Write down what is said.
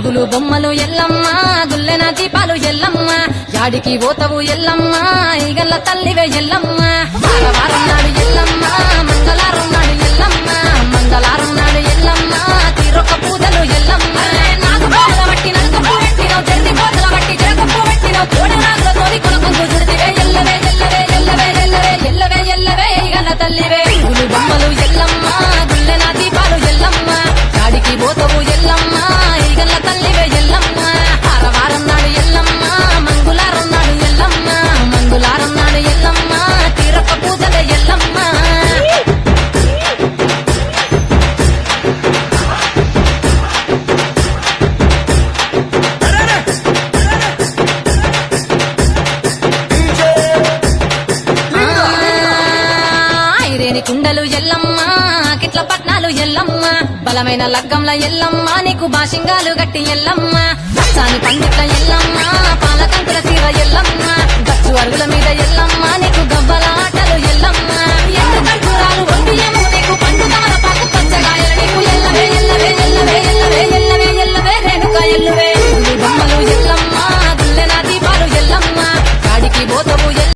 ముగ్గులు బొమ్మలు ఎల్లమ్మ గుల్లెన దీపాలు ఎల్లమ్మ యాడికి పోతవు ఎల్లమ్మ ఈగల్ల తల్లివే ఎల్లమ్మ వారం నాడు ఎల్లమ్మ మంగళారం నాడు ఎల్లమ్మ మంగళారం నాడు ఎల్లమ్మ తీరొక్క పూజలు ఎల్లమ్మ నాకు పూల బట్టి నలుగు పెట్టినవు తెరిది కోతల బట్టి జరగప్పు పెట్టినవు కోడి నాగులతోని కొనకొంగు చుడితివే ఎల్లవే ఎల్లవే ఎల్లవే ఎల్లవే ఎల్లవే ఎల్లవే ఈగల్ల తల్లివే ముగ్గులు బొమ్మలు ఎల్లమ్మ గుల్లెన దీపాలు ఎల్లమ్మ యాడికి పోతవు ఎల్లమ్మ ఈగల్ల తల్లివే ఎల్లమ్మ వారం నాడు ఎల్లమ్మ మంగుళారం నాడు ఎల్లమ్మ మంగుళారం నాడు ఎల్లమ్మ తీరొక్క పూజల ఎల్లమ్మ ఐరేని కుండలు ఎల్లమ్మ కిట్ల పట్నాలు ఎల్లమ్మ బలమైన లగ్గంల ఎల్లమ్మ నీకు బాషింగాలు గట్టి ఎల్లమ్మ సాని పండిట్ల ఎల్లమ్మ పాలకంకుల సీర ఎల్లమ్మ గచ్చు అరుగుల